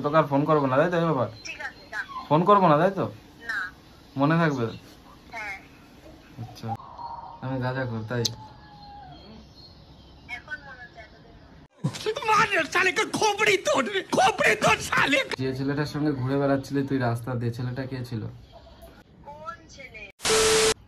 তোকে আর ফোন করবো না, তাই তো? ব্যাপার ফোন করবো না, তাই তো? মনে থাকবে? আচ্ছা, আমি গাঁজা কর তাই? যে ছেলেটার সঙ্গে ঘুরে বেড়াচ্ছিলি তুই রাস্তা দিয়ে, ছেলেটা কে ছিল?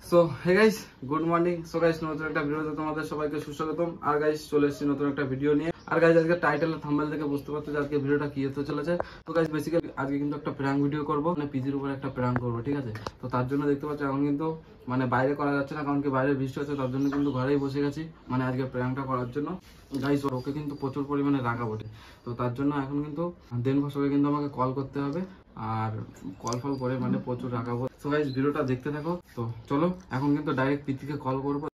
So hey guys, good morning. So guys, নতুন একটা ভিডিওতে তোমাদের সবাইকে সুস্বাগতম। আর গাইস, চলে এসেছি নতুন একটা ভিডিও নিয়ে। আর গাইস, আজকে টাইটেল আর থাম্বনেল থেকে বুঝতে পারছো যে আজকে ভিডিওটা কি হতে চলেছে। তো গাইস, বেসিক্যালি আজকে কিন্তু একটা প্র্যাঙ্ক ভিডিও করবো, মানে পিজির উপর একটা প্র্যাঙ্ক করবো, ঠিক আছে? তো তার জন্য দেখতে পাচ্ছ এখন কিন্তু মানে বাইরে করা যাচ্ছে না, কারণ কি বাইরে বৃষ্টি হচ্ছে, তার জন্য কিন্তু ঘরেই বসে গেছি মানে আজকে প্র্যাঙ্কটা করার জন্য। গাইস, ওকে কিন্তু প্রচুর পরিমাণে রাগা বটে, তো তার জন্য এখন কিন্তু দেন ফসকে কিন্তু আমাকে কল করতে হবে, আর কল ফল করে মানে প্রচুর রাগাবো। তো গাইস, ভিডিওটা দেখতে থাকো। তো চলো এখন কিন্তু ডাইরেক্ট প্রীতিকে কল করবো।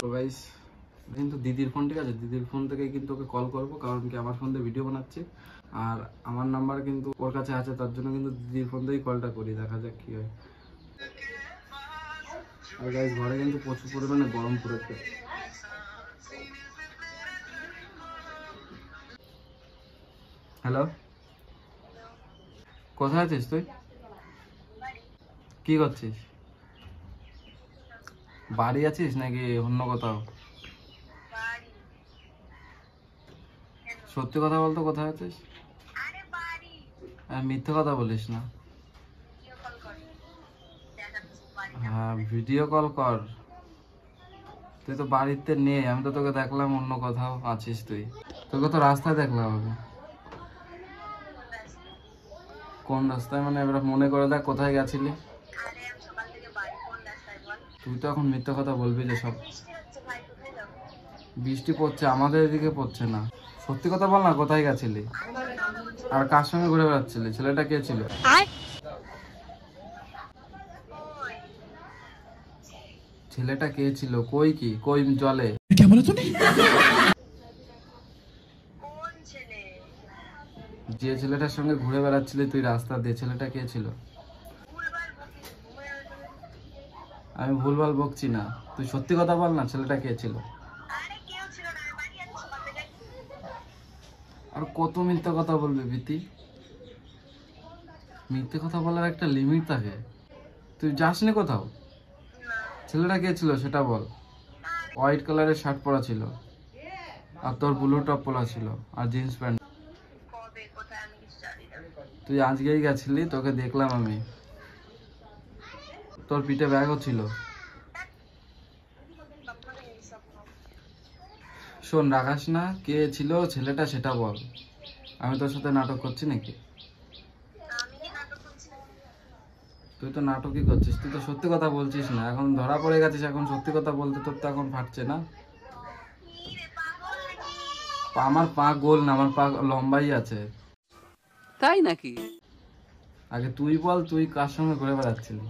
তো গাইস, কিন্তু দিদির ফোন, ঠিক আছে? দিদির ফোন থেকে কিন্তু ওকে কল করবো, কারণ কি আমার ফোন দিয়ে ভিডিও বানাচ্ছে আর আমার নাম্বার কিন্তু ওর কাছে আছে, তার জন্য কিন্তু দিদির ফোন দিয়েই কলটা করি, দেখা যাক কি হয়। আর গাইস, ঘরে কিন্তু প্রচুর পরিমাণে গরম পড়েছে। হ্যালো, কোথায় আছিস তুই? কি করছিস? বাড়ি আছিস নাকি অন্য কোথাও? সত্যি কথা বলতো, কোথায় আছিস? মিথ্যে কথা বলিস না। হ্যাঁ, ভিডিও কল কর। তুই তো বাড়িতে নেই, আমি তো তোকে দেখলাম অন্য কোথাও আছিস তুই। তোকে তো রাস্তায় দেখলাম আমি। কোন রাস্তায় মানে? এবার মনে করে দেখ কোথায় গেছিলি। তুই তো এখন মিথ্যে কথা বলবি যে সব। বৃষ্টি পড়ছে, আমাদের এদিকে পড়ছে না। সত্যি কথা বল না, কোথায় গেছিলি আর কার সঙ্গে ঘুরে বেড়াচ্ছিলি? ছেলেটা কে ছিল? ছেলেটা কে ছিল? কই কি কই জলে? যে ছেলেটার সঙ্গে ঘুরে বেড়াচ্ছিলি তুই রাস্তা দিয়ে, ছেলেটা কে ছিল? আমি ভুলভাল বকছি না, তুই সত্যি কথা বল না, ছেলেটা কে ছিল? আর কত মিথ্যে কথা বলবি প্রীতি? মিথ্যে কথা বলার একটা লিমিট থাকে। তুই যাসনি কোথাও? ছেলেটা কে ছিল সেটা বল। হোয়াইট কালারের শার্ট পরা ছিল আর তোর ব্লু টপ পরা ছিল আর জিন্স প্যান্ট। তুই আজকেই গেছিলি, তোকে দেখলাম আমি। তোর পিঠে ব্যাগও ছিল। শোন, রাখাস না, কে ছিল ছেলেটা সেটা বল। আমি তোর সাথে নাটক করছি নাকি? তুই তো নাটকই করছিস, তুই তো সত্যি কথা বলছিস না। এখন ধরা পড়ে গেছিস, এখন সত্যি কথা বলতে তোর তো এখন ফাটছে না। আমার পা গোল না, আমার পা লম্বাই আছে। তাই নাকি? আগে তুই বল, তুই কার সঙ্গে ঘুরে বেড়াচ্ছিলি?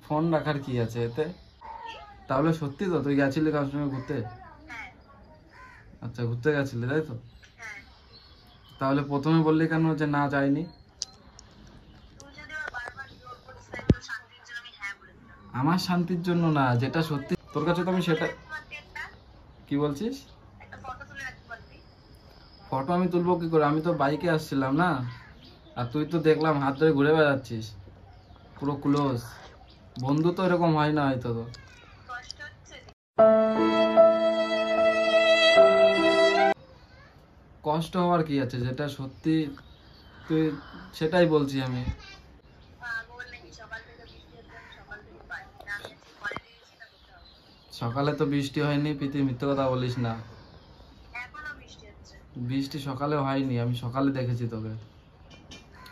ফোন রাখার কি আছে এতে? তাহলে সত্যি তো তুই গেছিলি কার সঙ্গে ঘুরতে? আচ্ছা, ঘুরতে গেছিলি তাই তো? তাহলে প্রথমে বললি কেন যে না যাইনি? আমার শান্তির জন্য না, যেটা সত্যি তোর কাছে তো আমি সেটা। কি বলছিস? ফটো আমি তুলবো কি করে? আমি তো বাইকে আসছিলাম না, আর তুই তো দেখলাম হাত ধরে ঘুরে বেড়াচ্ছিস পুরো ক্লোজ। বন্ধু তো এরকম হয় না হয়তো। তো কষ্ট হওয়ার কি আছে? যেটা সত্যি তুই সেটাই বলছি আমি। সকালে তো বৃষ্টি হয়নি প্রীতি, মিথ্যে কথা বলিস না। বৃষ্টি সকালে হয়নি, আমি সকালে দেখেছি তোকে।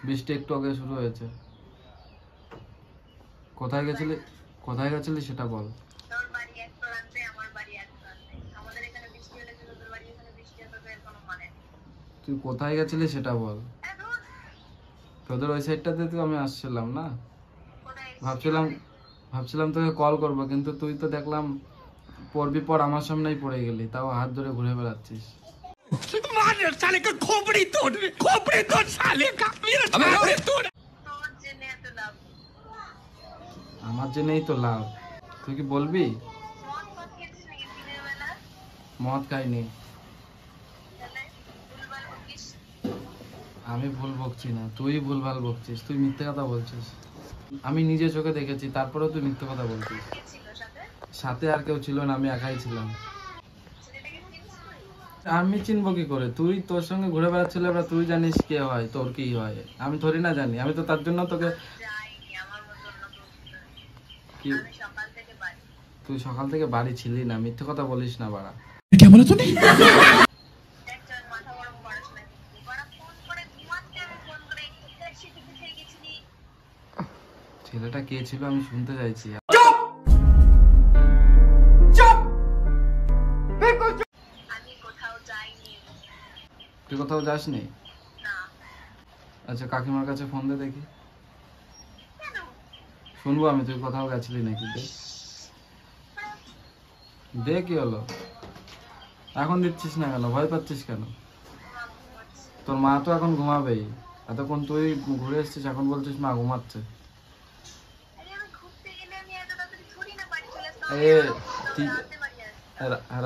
বৃষ্টি একটু আগে শুরু হয়েছে। কোথায় গেছিলি? কোথায় গেছিলি সেটা বল। তুই কোথায় গেছিলি সেটা বল। তোদের ওই সাইডটাতে তো আমি আসছিলাম না। ভাবছিলাম ভাবছিলাম তোকে কল করবো, কিন্তু তুই তো দেখলাম পড়বি পর আমার সামনেই পড়ে গেলি, তাও হাত ধরে ঘুরে বেড়াচ্ছিস। আমার জন্যই তো লাভ। তুই কি বলবি? মদ খাইনি। আমি ভুল বকছি না, তুই ভুলভাল বকছিস, তুই মিথ্যে কথা বলছিস। আমি নিজে চোখে দেখেছি, তারপরেও তুই মিথ্যে কথা বলছিস। সাথে আর কেউ ছিল না, আমি একাই ছিলাম। আমি চিনবো কি করে? তুই তোর সঙ্গে ঘুরে বেড়াচ্ছিল, এবার তুই জানিস কে হয়, তোর কি হয়। আমি থরি না জানি, আমি তো তার জন্য তোকে কি, তুই সকাল থেকে বাড়ি ছিলি না, মিথ্যে কথা বলিস না বাড়া। ছেলেটা কে ছিল আমি শুনতে চাইছি। তুই কোথাও যাসনি? আচ্ছা কাকিমার কাছে ফোন দে দেখি, শুনবো আমি তুই কোথাও গেছিলি নাকি। দে কি হলো? এখন দিচ্ছিস না কেন? ভয় পাচ্ছিস কেন? তোর মা তো এখন ঘুমাবেই, এতক্ষণ তুই ঘুরে এসছিস, এখন বলছিস মা ঘুমাচ্ছে। এ ঠিক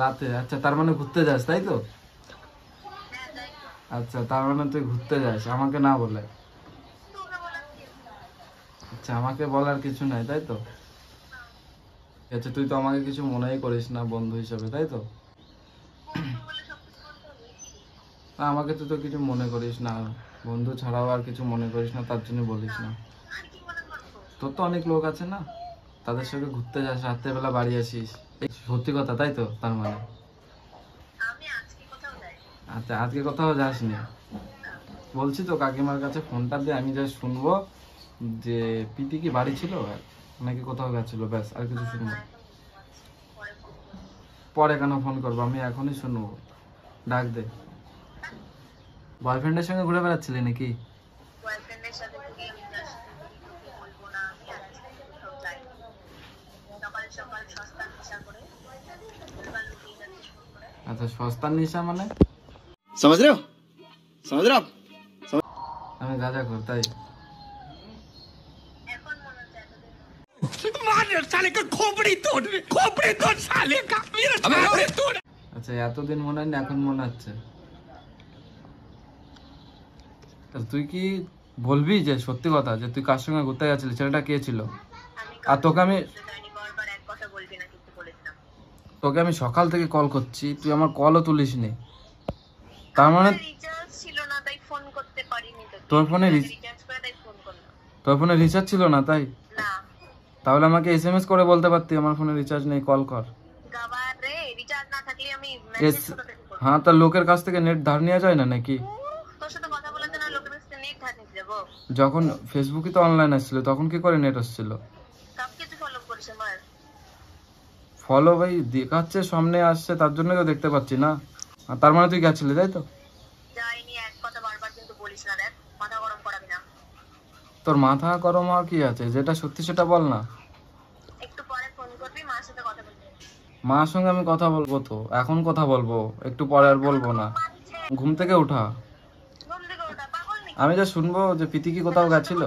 রাতে? আচ্ছা তার মানে ঘুরতে যাস তাই তো? আচ্ছা তার মানে তুই ঘুরতে যাস আমাকে না বলে? আচ্ছা আমাকে বলার কিছু নাই তাই তো? আচ্ছা তুই তো আমাকে কিছু মনেই করিস না বন্ধু হিসেবে তাই তো? না, আমাকে তুই তো কিছু মনে করিস না, বন্ধু ছাড়াও আর কিছু মনে করিস না, তার জন্য বলিস না। তোর তো অনেক লোক আছে না, তাদের সঙ্গে ঘুরতে যাস, রাত্রেবেলা বাড়ি আসিস, এই সত্যি কথা তাই তো তার মানে? আচ্ছা আজকে কোথাও যাসনি? বলছি তো কাকিমার কাছে ফোনটা দিয়ে আমি যা শুনবো যে পিটি কি বাড়ি ছিল নাকি কোথাও গেছিল, ব্যাস আর কিছু শুনবো। পরে কেন ফোন করবো, আমি এখনই শুনবো, ডাক দে। বয়ফ্রেন্ডের সঙ্গে ঘুরে বেড়াচ্ছিলি নাকি? আচ্ছা সস্তার নেশা মানে? समझ रहे हो समझ रहे हो आप আমি গাঁজা কর তাই? আচ্ছা এতদিন মনে হয় না, এখন মনে হচ্ছে? তুই কি বলবি যে সত্যি কথা, যে তুই কার সঙ্গে ঘুরতে গেছিলি, ছেলেটা কে ছিল? আর তোকে আমি সকাল থেকে কল করছি, তুই আমার কলও তুলিসনি, তার মানে তোর ফোনে রিচার্জ ছিল না তাই? তাহলে আমাকে এসএমএস করে বলতে পারতি আমার ফোনে রিচার্জ নেই, কল কর। হ্যাঁ তা লোকের কাছ থেকে নেট ধার নেওয়া যায় না নাকি? যখন ফেসবুকে তো অনলাইন আসছিল তখন কি করে নেট আসছিল? ফলো ভাই দেখাচ্ছে, সামনে আসছে, তার জন্য তো দেখতে পাচ্ছি না। আর তার মানে তুই গেছিলি তাই তো? তোর মাথা গরম হওয়া কি আছে, যেটা সত্যি সেটা বল না। মার সঙ্গে আমি কথা বলবো তো, এখন কথা বলবো, একটু পরে আর বলবো না। ঘুম থেকে উঠা, আমি যা শুনবো যে প্রীতি কি কোথাও গেছিল।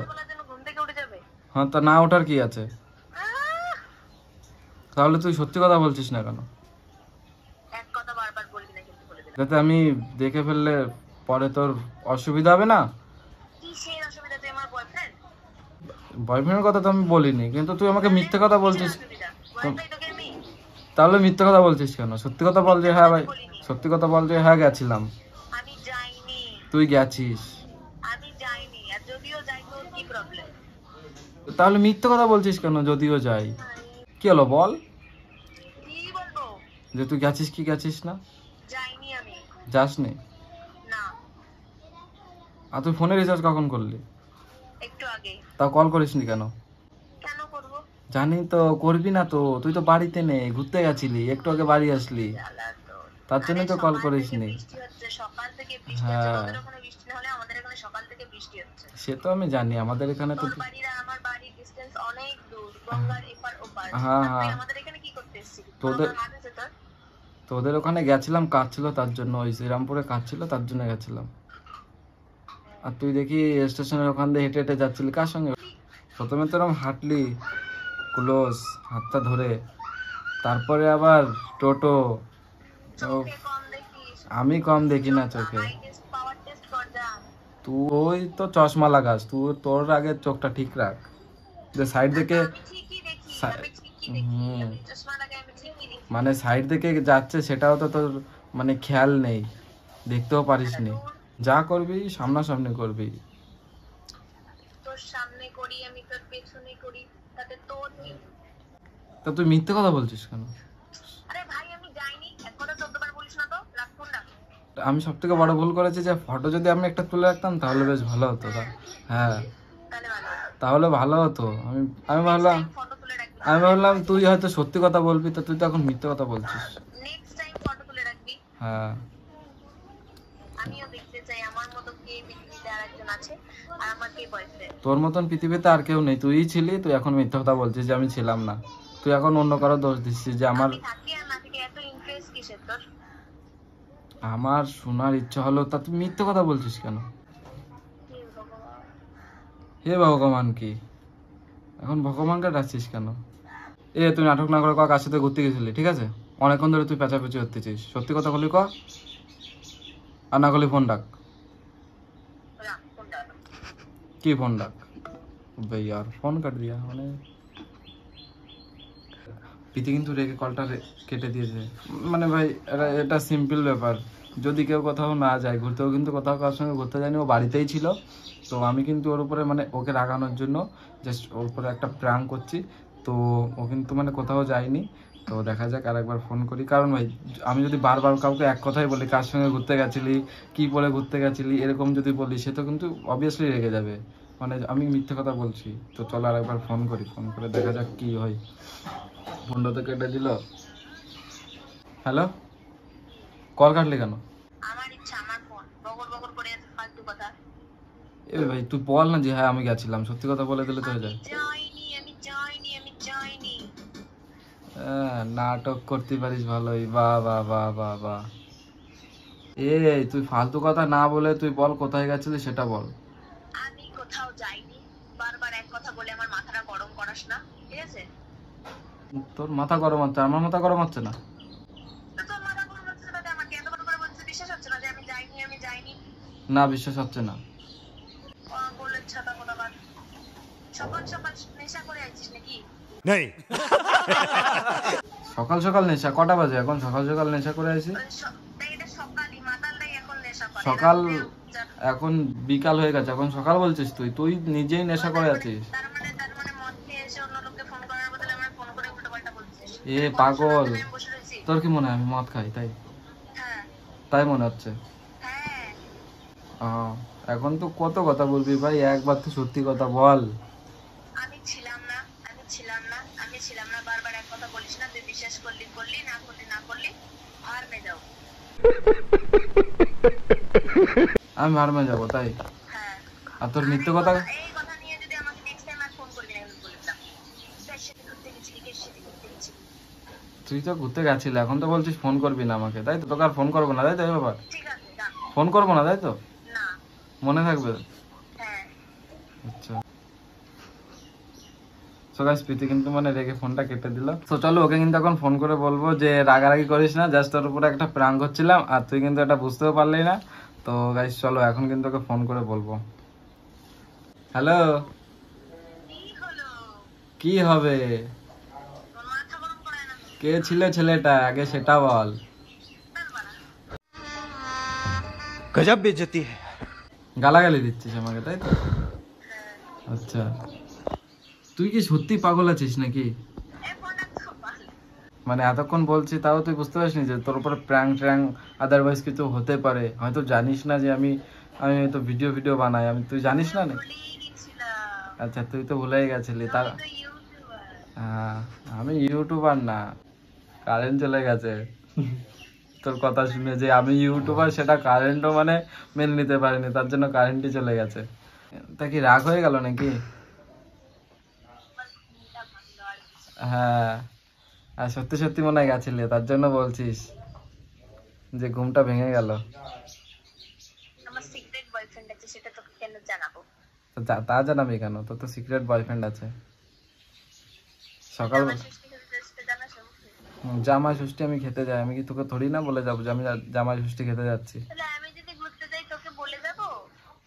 হ্যাঁ তা না ওঠার কি আছে? তাহলে তুই সত্যি কথা বলছিস না কেন? যাতে আমি দেখে ফেললে পরে তোর অসুবিধা হবে না? বয়ফ্রেন্ডের কথা তো আমি বলিনি, কিন্তু তুই আমাকে মিথ্যে কথা বলছিস। তাহলে মিথ্যে কথা বলছিস কেন? সত্যি কথা বল যে হ্যাঁ ভাই, সত্যি কথা বল যে হ্যাঁ গেছিলাম। তুই গেছিস, তাহলে মিথ্যে কথা বলছিস কেন? যদিও যাই কি হলো বল, যে তুই গেছিস কি গেছিস না? যাসনি? আর তুই ফোনে রিচার্জ কখন করলি? তাও কল করিসনি কেন? জানি তো করবি না তো, তুই তো বাড়িতে নেই, ঘুরতে গেছিলি, একটু আগে বাড়ি আসলি, তার জন্য তো কল করিসনি। হ্যাঁ সে তো আমি জানি, আমাদের এখানে তো হ্যাঁ হ্যাঁ তোদের ওখানে গেছিলাম, কাজ ছিল তার জন্য, ওই শ্রীরামপুরে কাজ ছিল তার জন্য গেছিলাম। আর তুই দেখি স্টেশনের ওখান দিয়ে হেঁটে হেঁটে যাচ্ছিলি কার সঙ্গে? প্রথমে তো এরকম হাঁটলি ক্লোজ হাতটা ধরে, তারপরে আবার টোটো। আমি কম দেখি না চোখে, তুই তো চশমা লাগাস, তুই তোর আগে চোখটা ঠিক রাখ, যে সাইড দেখে মানে সাইড দেখে যাচ্ছে সেটাও তো তোর মানে খেয়াল নেই, দেখতেও পারিস নি। যা করবি সামনাসামনি করবি। তোর সামনে করি আমি, তোর পেছনে করি, তাতে তোর কি? তা তুই মিথ্যে কথা বলছিস কেন? আরে ভাই আমি যাইনি, এক কথা 14 বার বলিস না তো, রাখ ফোনটা। আমি সব থেকে বড় ভুল করেছি যে ফটো যদি আমি একটা তুলে রাখতাম তাহলে বেশ ভালো হতো। হ্যাঁ তাহলে ভালো হবে। তাহলে ভালো হতো। আমি ভাবলাম ফটো তুলে রাখবি, আমি ভাবলাম তুই হয়তো সত্যি কথা বলবি, তো তুই তো এখন মিথ্যে কথা বলছিস। নেক্সট টাইম ফটো তুলে রাখবি। হ্যাঁ আমিও দেখতে চাই আমার মতো কে পৃথিবীতে আরেকজন আছে, আর আমার কে বয়ফ্রেন্ড। তোর মতন পৃথিবীতে আর কেউ নেই, তুইই ছিলি, তুই এখন মিথ্যে কথা বলছিস যে আমি ছিলাম না। তুই এখন অন্য কারো দোষ দিচ্ছিস যে আমার আমি থাকি আর না থাকি এত ইন্টারেস্ট কিসের তোর? আমার শোনার ইচ্ছা হলো, তা তুই মিথ্যে কথা বলছিস কেন? হে ভগবান। হে ভগবান কি? এখন ভগবানকে ডাকছিস কেন? তুই নাটক না করে ক কার সাথে ঘুরতে গেছিলি, ঠিক আছে? অনেকক্ষণ ধরে তুই পেঁচাপেচি করতেছিস, সত্যি কথা বলি ক, আর না করলি ফোন ডাক। রাখ ফোনটা। কি ফোন ডাক? ভাই यार ফোন কাট দিয়া মানে প্রীতি কিন্তু রেগে কলটা কেটে দিয়েছে। মানে ভাই এটা সিম্পল ব্যাপার, যদি কেউ কোথাও না যায় ঘুরতেও, কিন্তু কোথাও কারোর সঙ্গে ঘুরতে যায়নি, ও বাড়িতেই ছিল। তো আমি কিন্তু ওর উপরে মানে ওকে রাগানোর জন্য জাস্ট ওর উপরে একটা প্র্যাঙ্ক করছি। তো ও কিন্তু মানে কোথাও যায়নি। তো দেখা যাক আর একবার ফোন করি, কারণ ভাই আমি যদি বারবার কাউকে এক কথাই বলি, কার সঙ্গে ঘুরতে গেছিলি, কি পরে ঘুরতে গেছিলি, এরকম যদি বলি, সে তো কিন্তু অবভিয়াসলি রেগে যাবে, মানে আমি মিথ্যে কথা বলছি। তো চলো আর একবার ফোন করি, ফোন করে দেখা যাক কি হয়। ফোনটা তো কেটে দিল। হ্যালো, কল কাটলি কেন? আমার ইচ্ছা, আমার ফোন, বগর বগর করে এত ফালতু কথা। ভাই তুই বল না যে হ্যাঁ আমি গেছিলাম, সত্যি কথা বলে দিলে তো হয়ে যায়। যাইনি। নাটক করতে পারিস ভালোই, বাহ বাহ বাহ বাহ বাহ। তুই ফালতু কথা না বলে তুই বল কোথায় গেছিলি সেটা বল। আমি কোথাও যাইনি, বারবার এক কথা বলে আমার মাথাটা গরম করাস না, ঠিক আছে? তোর মাথা গরম হচ্ছে, আমার মাথা গরম হচ্ছে না। তো তোর মাথা গরম হচ্ছে না, তাতে আমাকে এত করে বলছিস, বিশ্বাস হচ্ছে না যে আমি যাইনি? না বিশ্বাস হচ্ছে না। বলে ছাতা কথা বাদ। সকাল সকাল নেশা করে আছিস নাকি? সকাল সকাল নেশা? কটা বাজে এখন? সকাল সকাল নেশা করে আছি? তাই এটা সকালই, মাতালটাই এখন নেশা করে। সকাল এখন বিকাল হয়ে গেছে, এখন সকাল বলছিস? তুই নিজেই নেশা করে আছিস। তার মানে মদ খেয়ে এসে অন্য লোককে ফোন করার বদলে আমার ফোন করে উল্টোপাল্টা বলছিস। পাগল, আমি বসে রয়েছি। তোর কি মনে হয় আমি মদ খাই? হ্যাঁ তাই মনে হচ্ছে? হ্যাঁ। এখন তো কত কথা বলবি ভাই, একবার তো সত্যি কথা বল। আমি ছিলাম না, বারবার এক কথা বলিস না, তুই বিশ্বাস করলি, না করলি আর মে যাও। আমি মারমে যাবো তাই? হ্যাঁ। আর তোর মিথ্যে কথা? এই কথা নিয়ে যদি আমাকে নেক্সট টাইম আর ফোন করবি না, আমি বলে দিলাম। তার সাথে ঘুরতে গেছিলি, কে সাথে ঘুরতে গেছিলি? তুই তো ঘুরতে গেছিলি, এখন তো বলছিস ফোন করবি না আমাকে, তাই তো? তোকে আর ফোন করবো না তাই তো? এই ব্যাপার, ঠিক আছে, না। ফোন করবো না তাই তো? না। মনে থাকবে? হ্যাঁ। আচ্ছা। সো গাইস প্রীতি কিন্তু মানে রেগে ফোনটা কেটে দিল। তো চলো ওকে কিন্তু এখন ফোন করে বলবো যে রাগারাগি করিস না, জাস্ট তোর উপরে একটা প্র্যাঙ্ক করছিলাম আর তুই কিন্তু এটা বুঝতেও পারলি না। তো গাইস চলো এখন কিন্তু ওকে ফোন করে বলবো। হ্যালো। কি হলো? কি হবে? তোর মাথা গরম করায় না? কে ছিল ছেলেটা আগে সেটা বল। তার বাড়া। गजब बेइज्जती है। গালাগালি দিচ্ছিস আমাকে তাই তো? আচ্ছা, তুই কি সত্যি পাগল আছিস নাকি? এ ফোনটা তো পাল। মানে এতক্ষণ বলছি তাও তুই বুঝতে পারিসনি যে তোর উপরে প্র্যাঙ্ক ট্র্যাঙ্ক আদারওয়াইজ কিছু হতে পারে? হয়তো জানিস না যে আমি তো ভিডিও বানাই, তুই জানিস না? ভুলেই গেছিলাম। আচ্ছা তুই তো ভুলেই গেছিলি তার। আমি তো ইউটিউবার। হ্যাঁ, আমি ইউটিউবার না, কারেন্ট চলে গেছে। তোর কথা শুনে যে আমি ইউটিউবার সেটা কারেন্টও মানে মেনে নিতে পারিনি, তার জন্য কারেন্টই চলে গেছে। তা কি রাগ হয়ে গেল নাকি? হ্যাঁ, আর সত্যি সত্যি মনে হয় গেছিলি, তার জন্য বলছিস যে ঘুমটা ভেঙে গেল। আমার সিক্রেট বয়ফ্রেন্ড আছে, সেটা তোকে কেন জানাবো? তো তা জানাবি কেন? তোর তো সিক্রেট বয়ফ্রেন্ড আছে। সকাল আমার ষষ্ঠী খেতে জানাস? জামাই ষষ্ঠী আমি খেতে যাই, আমি কি তোকে থোড়ি না বলে যাবো যে আমি জামাই ষষ্ঠী খেতে যাচ্ছি? তাহলে আমি যদি ঘুরতে যাই তোকে বলে যাবো?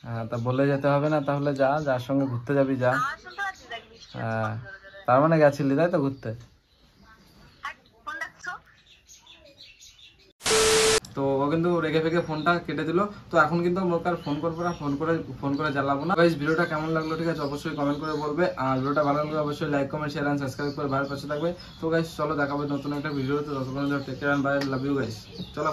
হ্যাঁ, তা বলে যেতে হবে না, তাহলে যা, যার সঙ্গে ঘুরতে যাবি যা। আমার শুনতে পাচ্ছিস দেখ বৃষ্টি হচ্ছে হ্যাঁ, কত জোরে জোরে। তার মানে গেছিলি তাই তো ঘুরতে। হাট, ফোন রাখছো? তো ও কিন্তু রেগে ফেগে ফোনটা কেটে দিল। তো এখন কিন্তু ওকে আর ফোন করবো না, ফোন করে জ্বালাবো না। গাইস ভিডিওটা কেমন লাগলো ঠিক আছে অবশ্যই কমেন্ট করে বলবে, আর ভিডিওটা ভালো লাগলে অবশ্যই like comment share and subscribe করে ভাইয়ের পাশে থাকবে। তো গাইস চলো দেখাবো নতুন একটা ভিডিওতে, ততক্ষণ take care and bye, love you guys, চলো।